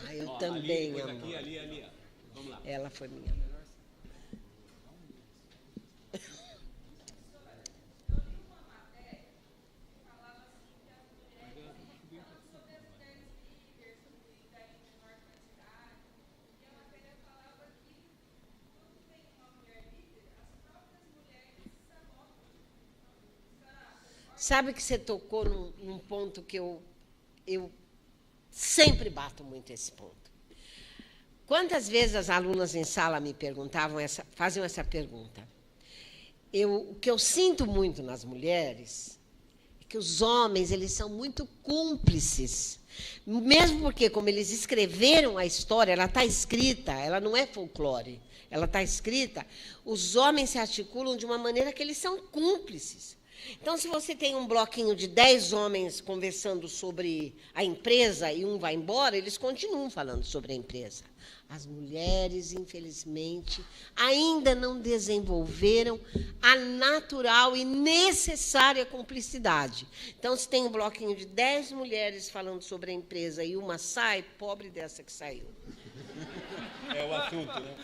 Ah, eu Ó, também, ali, amor. ali. Vamos lá. Ela foi minha. Sabe que você tocou num ponto que eu sempre bato muito esse ponto. Quantas vezes as alunas em sala me perguntavam, faziam essa pergunta? O que eu sinto muito nas mulheres é que os homens eles são muito cúmplices. Mesmo porque, como eles escreveram a história, ela está escrita, ela não é folclore, ela está escrita, os homens se articulam de uma maneira que eles são cúmplices. Então, se você tem um bloquinho de 10 homens conversando sobre a empresa e um vai embora, eles continuam falando sobre a empresa. As mulheres, infelizmente, ainda não desenvolveram a natural e necessária cumplicidade. Então, se tem um bloquinho de 10 mulheres falando sobre a empresa e uma sai, pobre dessa que saiu. É o assunto, né?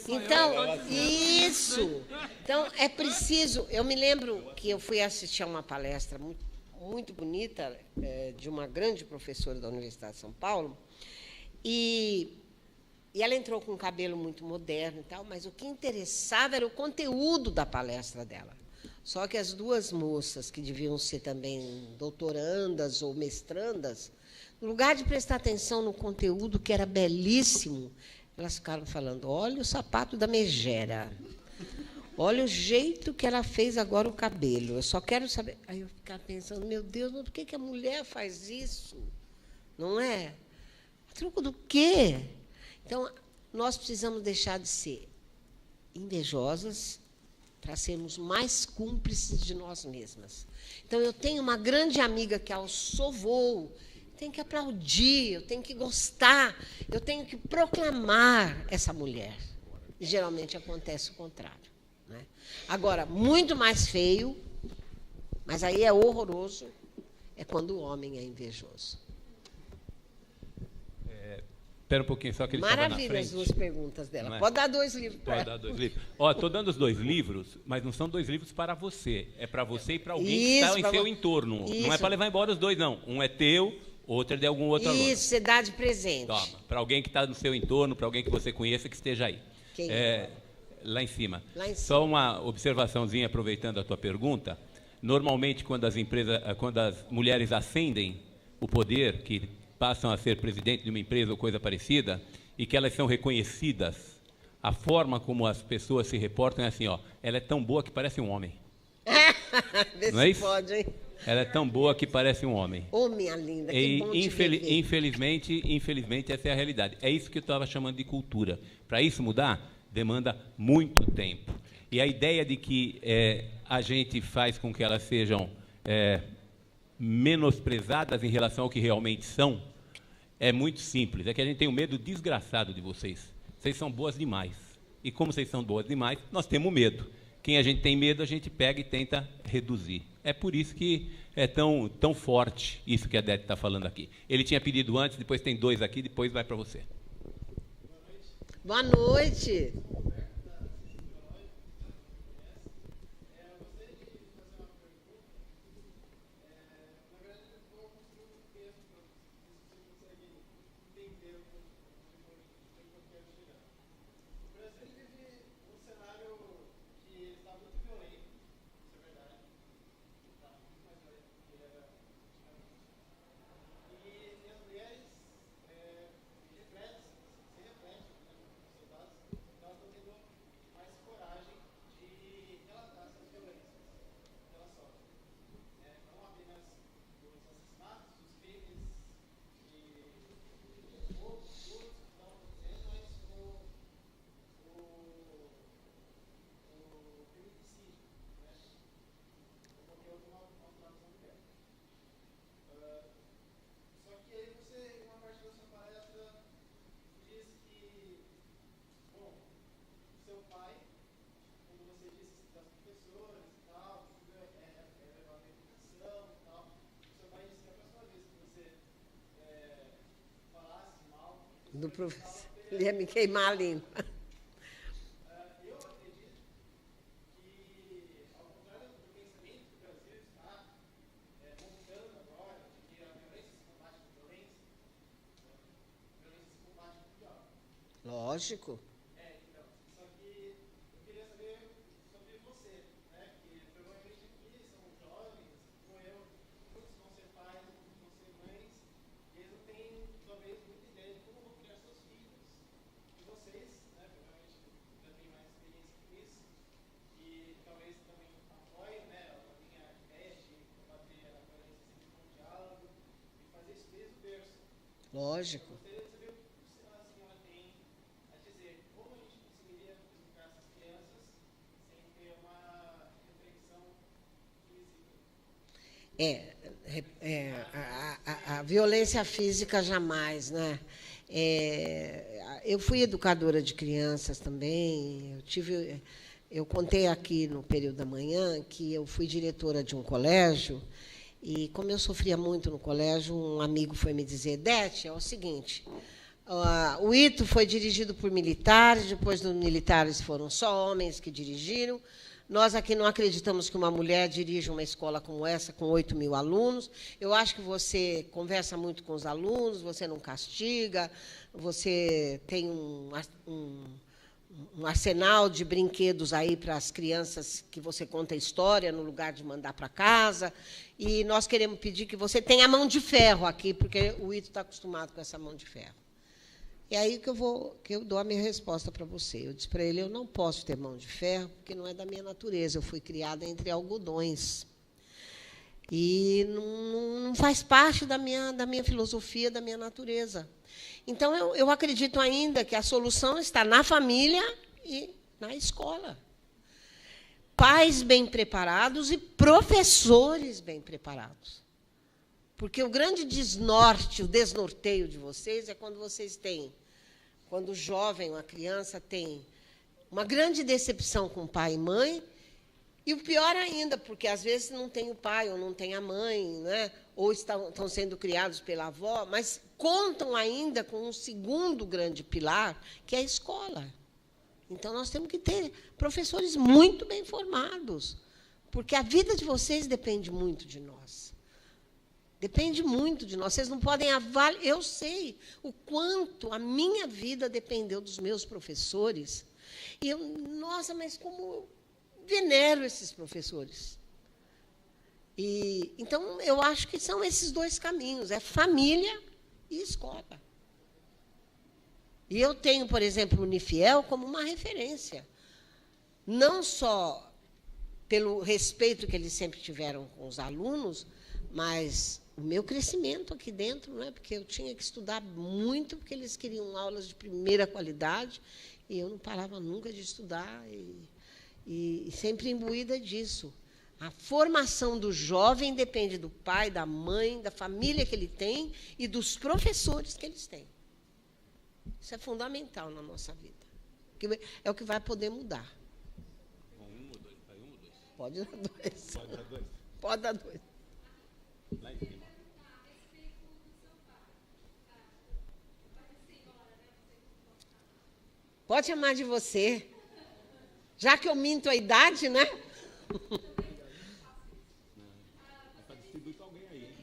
Então, isso. Então, é preciso. Eu me lembro que eu fui assistir a uma palestra muito, muito bonita de uma grande professora da Universidade de São Paulo, e ela entrou com um cabelo muito moderno e tal, mas o que interessava era o conteúdo da palestra dela. Só que as duas moças, que deviam ser também doutorandas ou mestrandas, no lugar de prestar atenção no conteúdo, que era belíssimo, elas ficaram falando, olha o sapato da megera, olha o jeito que ela fez agora o cabelo, eu só quero saber... Aí eu ficava pensando, meu Deus, mas por que a mulher faz isso? Não é? A troco do quê? Então, nós precisamos deixar de ser invejosas para sermos mais cúmplices de nós mesmas. Então, eu tenho uma grande amiga que alçou voo, tenho que aplaudir, eu tenho que gostar, eu tenho que proclamar essa mulher. E, geralmente, acontece o contrário. Né? Agora, muito mais feio, mas aí é horroroso, é quando o homem é invejoso. Espera um pouquinho, só que ele estava na frente. Maravilha as duas perguntas dela. É? Pode dar 2 livros para Pode ela. dar 2 livros. Ó, estou dando os 2 livros, mas não são 2 livros para você. É para você e para alguém que está em seu entorno. Isso. Não é para levar embora os 2, não. Um é teu, outro é de algum outro aluno. Isso, você dá de presente. Toma, para alguém que está no seu entorno, para alguém que você conheça, que esteja aí. Quem lá em cima. Lá em cima. Só uma observaçãozinha, aproveitando a tua pergunta. Normalmente, quando as mulheres ascendem o poder, que passam a ser presidente de uma empresa ou coisa parecida, e que elas são reconhecidas, a forma como as pessoas se reportam é assim, ó, ela é tão boa que parece um homem. Vê Não se é isso? pode, hein? Ela é tão boa que parece um homem. Ô, minha linda, que E, bom te rever. infelizmente, essa é a realidade. É isso que eu estava chamando de cultura. Para isso mudar, demanda muito tempo. E a ideia de que a gente faz com que elas sejam menosprezadas em relação ao que realmente são, é muito simples. É que a gente tem um medo desgraçado de vocês. Vocês são boas demais. E como vocês são boas demais, nós temos medo. Quem a gente tem medo, a gente pega e tenta reduzir. É por isso que é tão forte isso que a Dete está falando aqui. Ele tinha pedido antes, depois tem 2 aqui, depois vai para você. Boa noite. Do professor. Ele ia me queimar a língua. Lógico. Lógico. A violência física jamais, né? Eu fui educadora de crianças também. Eu contei aqui no período da manhã que eu fui diretora de um colégio e, como eu sofria muito no colégio, um amigo foi me dizer: Dete, é o seguinte, o ITO foi dirigido por militares, depois dos militares foram só homens que dirigiram. Nós aqui não acreditamos que uma mulher dirija uma escola como essa, com 8.000 alunos. Eu acho que você conversa muito com os alunos, você não castiga, você tem um arsenal de brinquedos aí para as crianças que você conta história no lugar de mandar para casa. E nós queremos pedir que você tenha mão de ferro aqui, porque o ITO está acostumado com essa mão de ferro. E aí que eu dou a minha resposta para você. Eu disse para ele: eu não posso ter mão de ferro, porque não é da minha natureza. Eu fui criada entre algodões. E não faz parte da minha filosofia, da minha natureza. Então, eu acredito ainda que a solução está na família e na escola. Pais bem preparados e professores bem preparados. Porque o grande desnorte, o desnorteio de vocês é quando quando o jovem, uma criança, tem uma grande decepção com pai e mãe, e o pior ainda, porque às vezes não tem o pai ou não tem a mãe, né? Ou estão sendo criados pela avó, mas contam ainda com um segundo grande pilar, que é a escola. Então, nós temos que ter professores muito bem formados, porque a vida de vocês depende muito de nós. Depende muito de nós. Vocês não podem avaliar. Eu sei o quanto a minha vida dependeu dos meus professores. E nossa, mas como eu venero esses professores. Então, eu acho que são esses dois caminhos, é família e escola. E eu tenho, por exemplo, o Unifiel como uma referência. Não só pelo respeito que eles sempre tiveram com os alunos, mas o meu crescimento aqui dentro, né? Porque eu tinha que estudar muito, porque eles queriam aulas de primeira qualidade, e eu não parava nunca de estudar, e sempre imbuída disso. A formação do jovem depende do pai, da mãe, da família que ele tem e dos professores que eles têm. Isso é fundamental na nossa vida. É o que vai poder mudar. Um ou dois? Vai um ou dois? Pode dar dois. Pode dar dois? Pode dar dois. Lá em cima. Pode chamar de você. Já que eu minto a idade, né? É para distribuir para alguém aí.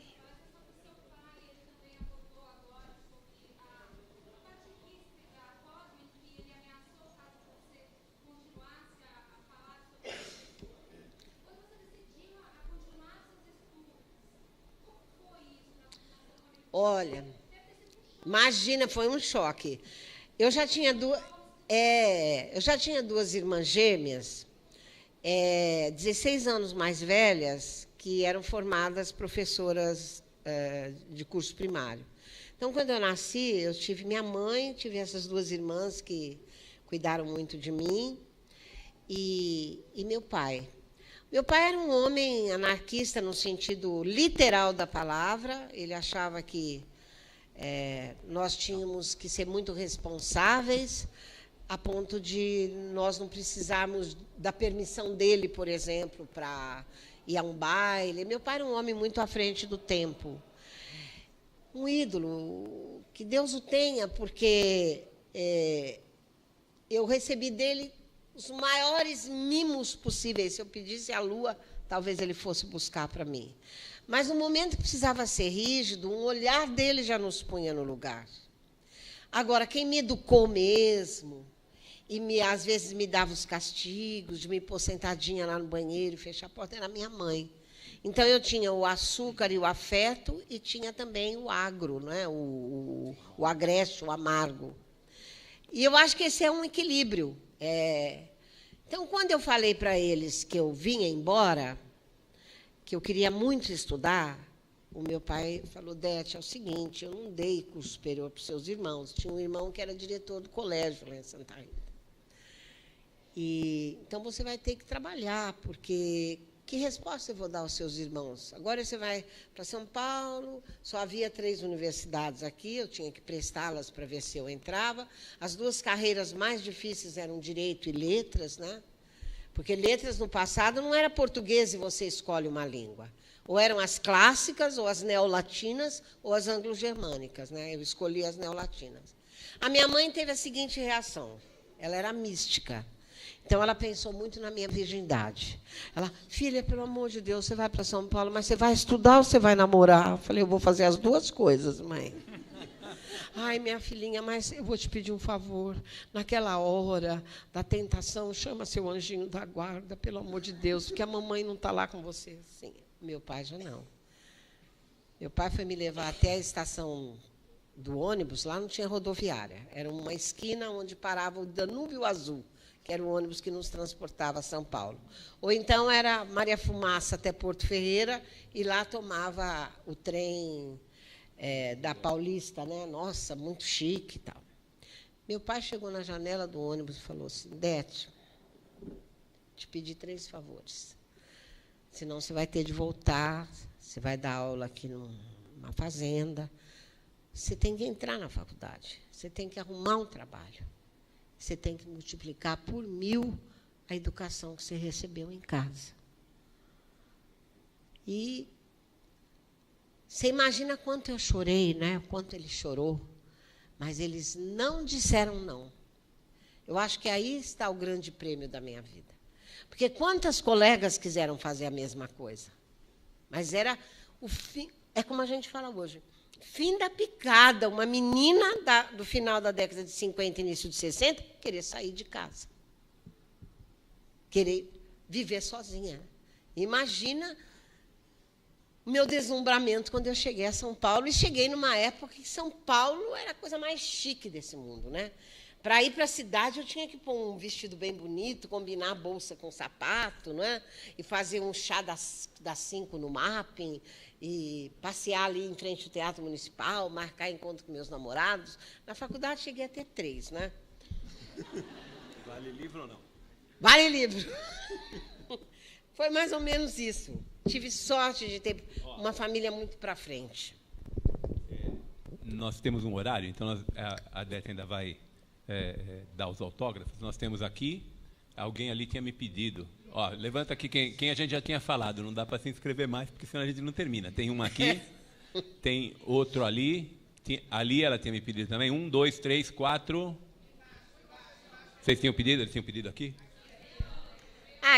Olha, imagina, foi um choque. Eu já tinha duas irmãs gêmeas, 16 anos mais velhas, que eram formadas professoras de curso primário. Então, quando eu nasci, eu tive minha mãe, tive essas duas irmãs que cuidaram muito de mim, e meu pai. Meu pai era um homem anarquista no sentido literal da palavra. Ele achava que nós tínhamos que ser muito responsáveis, a ponto de nós não precisarmos da permissão dele, por exemplo, para ir a um baile. Meu pai era um homem muito à frente do tempo. um ídolo, que Deus o tenha, porque eu recebi dele os maiores mimos possíveis. Se eu pedisse a lua, talvez ele fosse buscar para mim. Mas no momento que precisava ser rígido, um olhar dele já nos punha no lugar. Agora, quem me educou mesmo, e às vezes me dava os castigos, de me pôr sentadinha lá no banheiro e fechar a porta, era minha mãe. Então, eu tinha o açúcar e o afeto, e tinha também o agro, né? o agreste, o amargo. E eu acho que esse é um equilíbrio. Então, quando eu falei para eles que eu vinha embora, que eu queria muito estudar, o meu pai falou: Dete, é o seguinte, eu não dei curso superior para os seus irmãos. Tinha um irmão que era diretor do colégio lá em Santa Rita. Então, você vai ter que trabalhar, porque que resposta eu vou dar aos seus irmãos? Agora você vai para São Paulo, só havia 3 universidades aqui, eu tinha que prestá-las para ver se eu entrava. As 2 carreiras mais difíceis eram Direito e Letras, né? Porque letras, no passado, não era português e você escolhe uma língua. Ou eram as clássicas, ou as neolatinas, ou as anglo-germânicas, né? Eu escolhi as neolatinas. A minha mãe teve a seguinte reação. Ela era mística. Então, ela pensou muito na minha virgindade. Ela: filha, pelo amor de Deus, você vai para São Paulo, mas você vai estudar ou você vai namorar? Eu falei: eu vou fazer as 2 coisas, mãe. Ai, minha filhinha, mas eu vou te pedir um favor. Naquela hora da tentação, chama seu anjinho da guarda, pelo amor de Deus, porque a mamãe não está lá com você. Sim, meu pai já não. Meu pai foi me levar até a estação do ônibus, lá não tinha rodoviária. Era uma esquina onde parava o Danúbio Azul, que era o ônibus que nos transportava a São Paulo. Ou então era Maria Fumaça até Porto Ferreira, e lá tomava o trem da Paulista, né? Nossa, muito chique e tal. Meu pai chegou na janela do ônibus e falou assim: Dete, te pedi 3 favores. Senão você vai ter de voltar, você vai dar aula aqui numa fazenda, você tem que entrar na faculdade, você tem que arrumar um trabalho, você tem que multiplicar por 1000 a educação que você recebeu em casa. E você imagina quanto eu chorei, né? Quanto ele chorou, mas eles não disseram não. Eu acho que aí está o grande prêmio da minha vida. Porque quantas colegas quiseram fazer a mesma coisa? Mas era o fim, é como a gente fala hoje, fim da picada. Uma menina do final da década de 50, início de 60, querer sair de casa. Querer viver sozinha. Imagina o meu deslumbramento quando eu cheguei a São Paulo, e cheguei numa época que São Paulo era a coisa mais chique desse mundo, né? Para ir para a cidade, eu tinha que pôr um vestido bem bonito, combinar a bolsa com sapato, não é? E fazer um chá das 5 no mapping, e passear ali em frente ao Teatro Municipal, marcar encontro com meus namorados. Na faculdade, cheguei a ter 3, né? Vale livro ou não? Vale livro. Foi mais ou menos isso. Tive sorte de ter uma família muito para frente. Nós temos um horário, então a Dete ainda vai dar os autógrafos. Nós temos aqui, alguém ali tinha me pedido. Ó, levanta aqui quem a gente já tinha falado, não dá para se inscrever mais, porque senão a gente não termina. Tem uma aqui, tem outro ali, ali ela tinha me pedido também. 1, 2, 3, 4. Vocês tinham pedido? Eles tinham pedido aqui?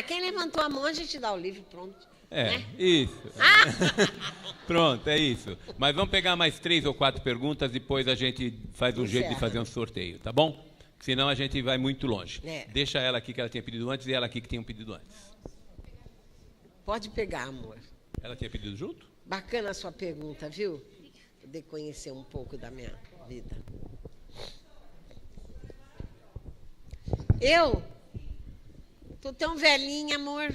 Quem levantou a mão, a gente dá o livro, pronto. Né? Isso. Pronto, é isso. Mas vamos pegar mais 3 ou 4 perguntas, depois a gente faz um jeito de fazer um sorteio, tá bom? Senão a gente vai muito longe. Deixa ela aqui que ela tinha pedido antes e ela aqui que tinha pedido antes. Pode pegar, amor. Ela tinha pedido junto? Bacana a sua pergunta, viu? Poder conhecer um pouco da minha vida. Eu? Tô tão velhinha, amor.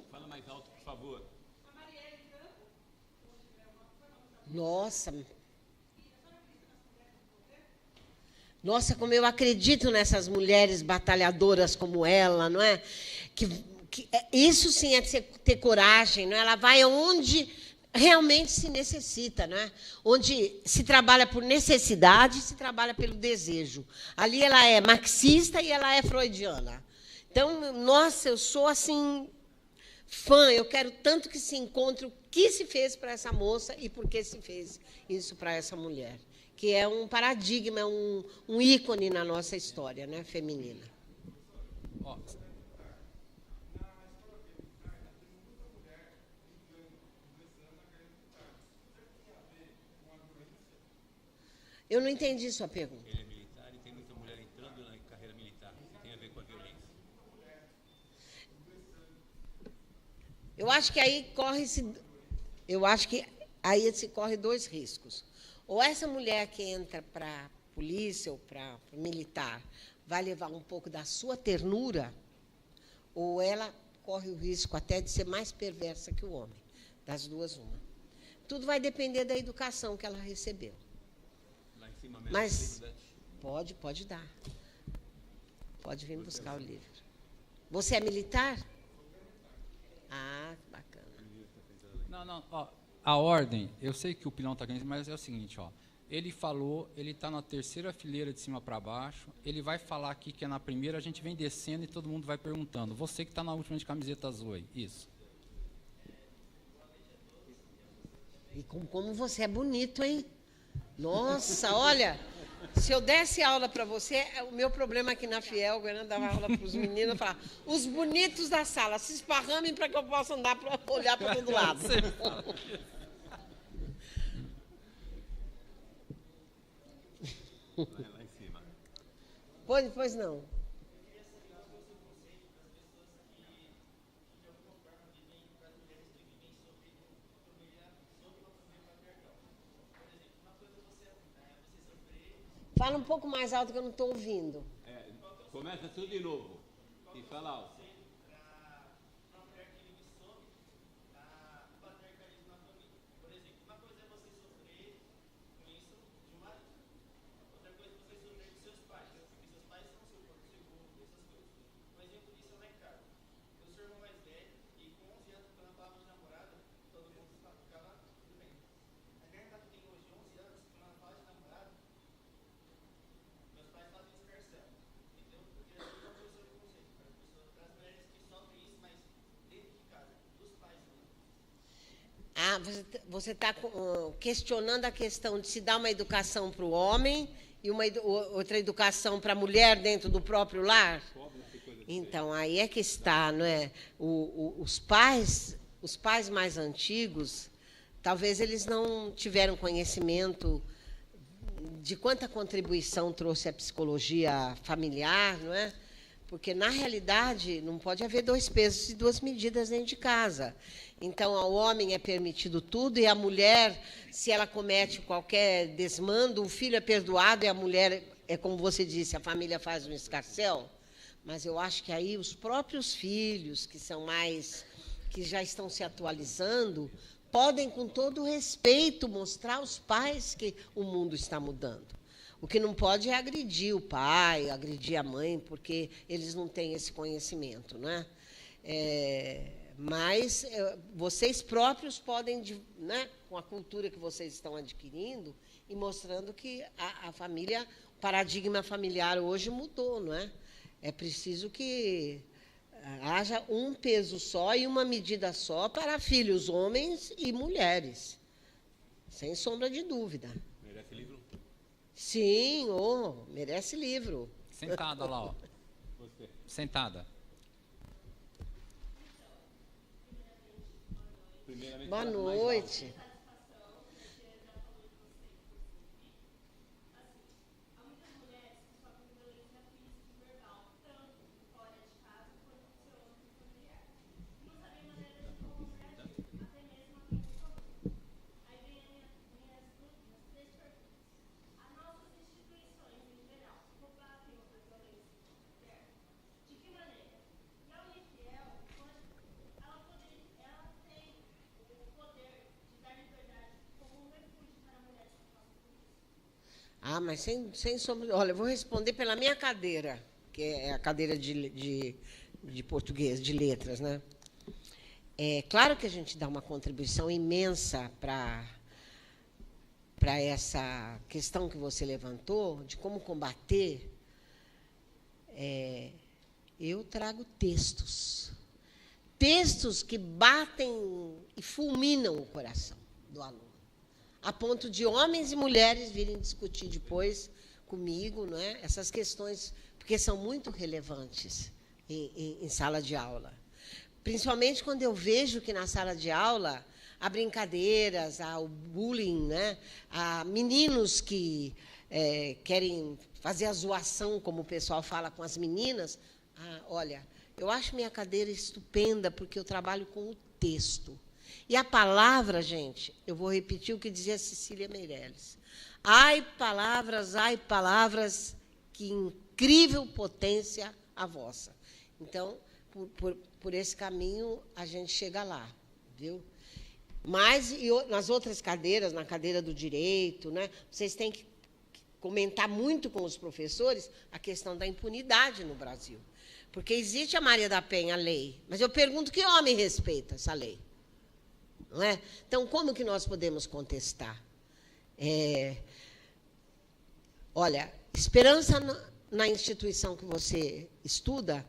Fala mais alto, por favor. Nossa. Nossa, como eu acredito nessas mulheres batalhadoras como ela, não é? Isso sim é ter coragem, não é? Ela vai onde realmente se necessita, né? Onde se trabalha por necessidade, se trabalha pelo desejo. Ali ela é marxista e ela é freudiana. Então, nossa, eu sou assim fã, eu quero tanto que se encontre o que se fez para essa moça e por que se fez isso para essa mulher, que é um paradigma, um ícone na nossa história, né, feminina. Eu não entendi sua pergunta. Ele é militar e tem muita mulher entrando na carreira militar. Tem a ver com a violência. Eu acho que aí se corre dois riscos. Ou essa mulher que entra para a polícia ou para militar vai levar um pouco da sua ternura, ou ela corre o risco até de ser mais perversa que o homem. Das duas, uma. Tudo vai depender da educação que ela recebeu. Mas pode dar. Pode vir buscar o livro. Você é militar? Ah, bacana. Não, ó, a ordem, eu sei que o Pilão está ganhando, mas é o seguinte, ó. Ele falou, ele está na terceira fileira de cima para baixo, ele vai falar aqui que é na primeira, a gente vem descendo e todo mundo vai perguntando. Você que está na última de camiseta azul aí, isso. E como você é bonito, hein? Nossa, olha, se eu desse aula para você, o meu problema aqui na Fiel, o Goiânia dava aula para os meninos, falava, os bonitos da sala, se esparramem para que eu possa andar para olhar para todo lado. Lá em cima. Pois não. Fala um pouco mais alto que eu não estou ouvindo. Começa tudo de novo. E fala alto. Ah, você está questionando a questão de se dar uma educação para o homem e outra educação para a mulher dentro do próprio lar? Então, aí é que está, não é? Os pais mais antigos, talvez eles não tiveram conhecimento de quanta contribuição trouxe a psicologia familiar, não é? Porque, na realidade, não pode haver dois pesos e duas medidas dentro de casa. Então, ao homem é permitido tudo e a mulher, se ela comete qualquer desmando, o filho é perdoado e a mulher, é como você disse, a família faz um escarcéu. Mas eu acho que aí os próprios filhos, que já estão se atualizando, podem, com todo respeito, mostrar aos pais que o mundo está mudando. O que não pode é agredir o pai, agredir a mãe, porque eles não têm esse conhecimento, né? Mas vocês próprios podem, né, com a cultura que vocês estão adquirindo, e mostrando que a família, o paradigma familiar hoje mudou, não é? É preciso que haja um peso só e uma medida só para filhos, homens e mulheres, sem sombra de dúvida. Merece livro? Sim, merece livro. Sentada lá, ó. Você. Sentada. Boa noite. Ah, mas sem sombra. Olha, eu vou responder pela minha cadeira, que é a cadeira de português, de letras, né? É claro que a gente dá uma contribuição imensa para essa questão que você levantou, de como combater. Eu trago textos. Textos que batem e fulminam o coração do aluno, a ponto de homens e mulheres virem discutir depois comigo, não é? Essas questões, porque são muito relevantes em sala de aula. Principalmente quando eu vejo que na sala de aula há brincadeiras, há o bullying, né? Há meninos que querem fazer a zoação, como o pessoal fala com as meninas. Olha, eu acho minha cadeira estupenda, porque eu trabalho com o texto. E a palavra, gente, eu vou repetir o que dizia Cecília Meirelles. Ai, palavras, que incrível potência a vossa. Então, por esse caminho, a gente chega lá, viu? Mas nas outras cadeiras, na cadeira do direito, né, vocês têm que comentar muito com os professores a questão da impunidade no Brasil. Porque existe a Maria da Penha, a lei, mas eu pergunto que homem respeita essa lei? Não é? Então, como que nós podemos contestar? Olha, esperança na instituição que você estuda,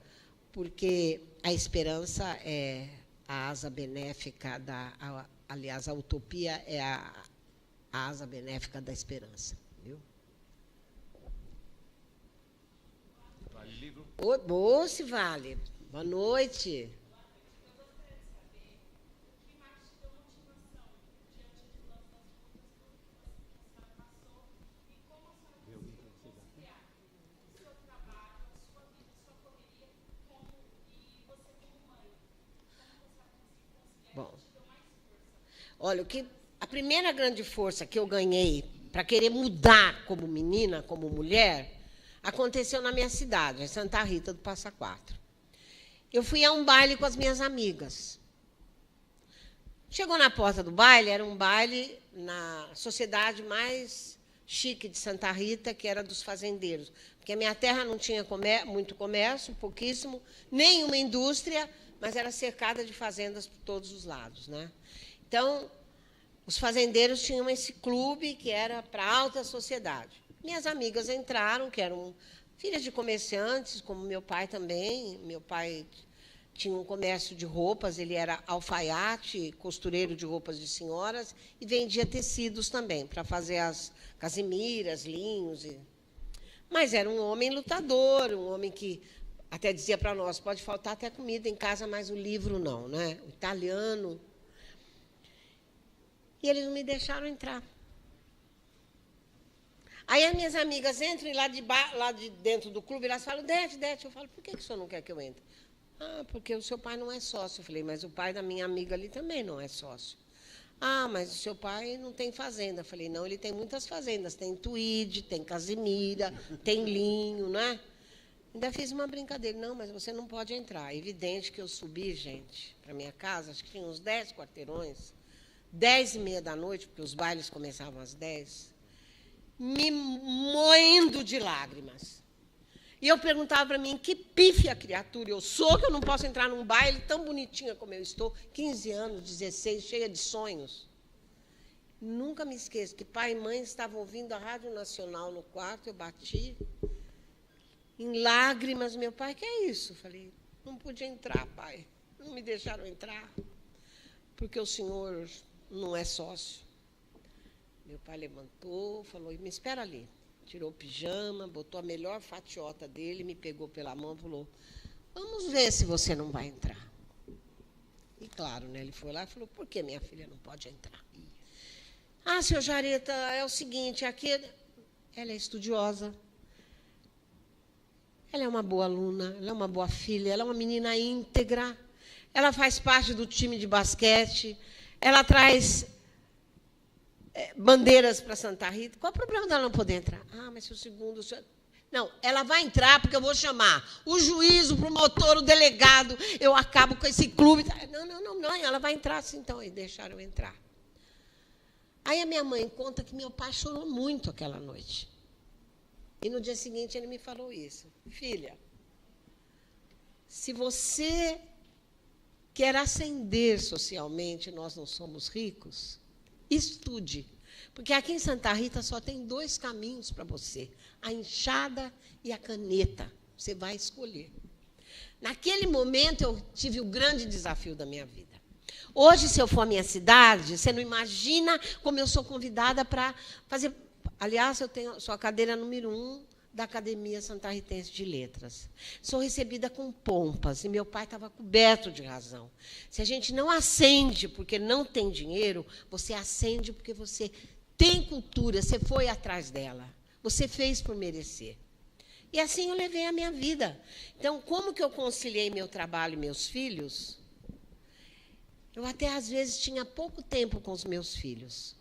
porque a esperança é a asa benéfica aliás, a utopia é a asa benéfica da esperança, viu? Vale livro? Boa, se vale. Boa noite. Bom, olha, a primeira grande força que eu ganhei para querer mudar como menina, como mulher, aconteceu na minha cidade, em Santa Rita do Passa Quatro. Eu fui a um baile com as minhas amigas. Chegou na porta do baile, era um baile na sociedade mais chique de Santa Rita, que era dos fazendeiros. Porque a minha terra não tinha muito comércio, pouquíssimo, nenhuma indústria, mas era cercada de fazendas por todos os lados, né? Então, os fazendeiros tinham esse clube que era para a alta sociedade. Minhas amigas entraram, que eram filhas de comerciantes, como meu pai também. Meu pai tinha um comércio de roupas, ele era alfaiate, costureiro de roupas de senhoras, e vendia tecidos também, para fazer as casimiras, linhos. Mas era um homem lutador, um homem que até dizia para nós, pode faltar até comida em casa, mas o livro não, né? O italiano. E eles não me deixaram entrar. Aí as minhas amigas entram e lá de dentro do clube, elas falam, Dete. Eu falo, por que o senhor não quer que eu entre? Porque o seu pai não é sócio. Eu falei, mas o pai da minha amiga ali também não é sócio. Mas o seu pai não tem fazenda. Eu falei, não, ele tem muitas fazendas. Tem Tweed, tem Casimira, tem linho, né? Ainda fiz uma brincadeira. Não, mas você não pode entrar. É evidente que eu subi, gente, para minha casa, acho que tinha uns 10 quarteirões, 10h30 da noite, porque os bailes começavam às 10, me moendo de lágrimas. E eu perguntava para mim, que pífia criatura eu sou, que eu não posso entrar num baile tão bonitinha como eu estou, 15 anos, 16, cheia de sonhos. Nunca me esqueço que pai e mãe estavam ouvindo a Rádio Nacional no quarto, eu bati em lágrimas. Meu pai, que é isso? Eu falei, não podia entrar, pai. Não me deixaram entrar, porque o senhor não é sócio. Meu pai levantou, falou, me espera ali. Tirou o pijama, botou a melhor fatiota dele, me pegou pela mão e falou, vamos ver se você não vai entrar. E, claro, né, ele foi lá e falou, por que minha filha não pode entrar? Senhor Jareta, é o seguinte, aqui ela é estudiosa, ela é uma boa aluna, ela é uma boa filha, ela é uma menina íntegra, ela faz parte do time de basquete, ela traz bandeiras para Santa Rita. Qual o problema dela não poder entrar? Mas se o segundo... Não, ela vai entrar porque eu vou chamar o juiz, o promotor, o delegado, eu acabo com esse clube. Não, ela vai entrar sim, então. Aí deixaram eu entrar. Aí a minha mãe conta que meu pai chorou muito aquela noite. E no dia seguinte ele me falou isso. Filha, se você quer ascender socialmente, nós não somos ricos, estude. Porque aqui em Santa Rita só tem 2 caminhos para você, a enxada e a caneta. Você vai escolher. Naquele momento, eu tive o grande desafio da minha vida. Hoje, se eu for à minha cidade, você não imagina como eu sou convidada para fazer... Aliás, sou a cadeira número 1 da Academia Santarritense de Letras. Sou recebida com pompas, e meu pai estava coberto de razão. Se a gente não ascende porque não tem dinheiro, você ascende porque você tem cultura, você foi atrás dela. Você fez por merecer. E assim eu levei a minha vida. Então, como que eu conciliei meu trabalho e meus filhos? Eu até, às vezes, tinha pouco tempo com os meus filhos.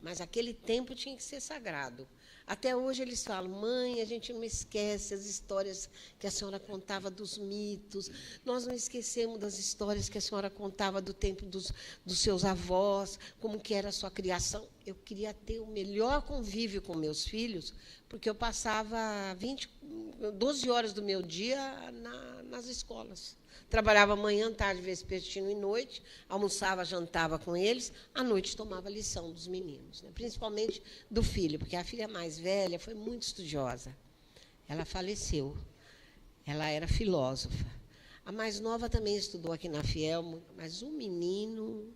Mas aquele tempo tinha que ser sagrado. Até hoje eles falam, mãe, a gente não esquece as histórias que a senhora contava dos mitos, nós não esquecemos das histórias que a senhora contava do tempo dos seus avós, como que era a sua criação. Eu queria ter o melhor convívio com meus filhos, porque eu passava 12 horas do meu dia nas escolas. Trabalhava manhã, tarde, vespertino e noite, almoçava, jantava com eles, à noite tomava lição dos meninos, né? Principalmente do filho, porque a filha mais velha foi muito estudiosa. Ela faleceu. Ela era filósofa. A mais nova também estudou aqui na Fiel, mas o menino...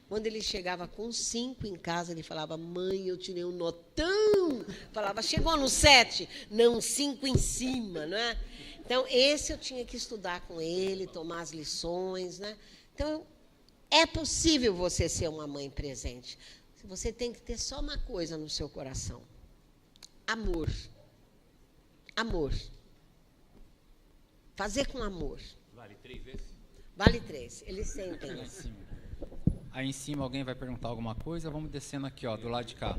Quando ele chegava com 5 em casa, ele falava, mãe, eu tirei um notão. Falava, chegou no 7? Não, 5 em cima, não é? Então, esse eu tinha que estudar com ele, tomar as lições, né? Então, é possível você ser uma mãe presente. Você tem que ter só uma coisa no seu coração. Amor. Amor. Fazer com amor. Vale 3 vezes? Vale 3. Eles sentem. Aí em cima alguém vai perguntar alguma coisa, vamos descendo aqui, ó, do lado de cá.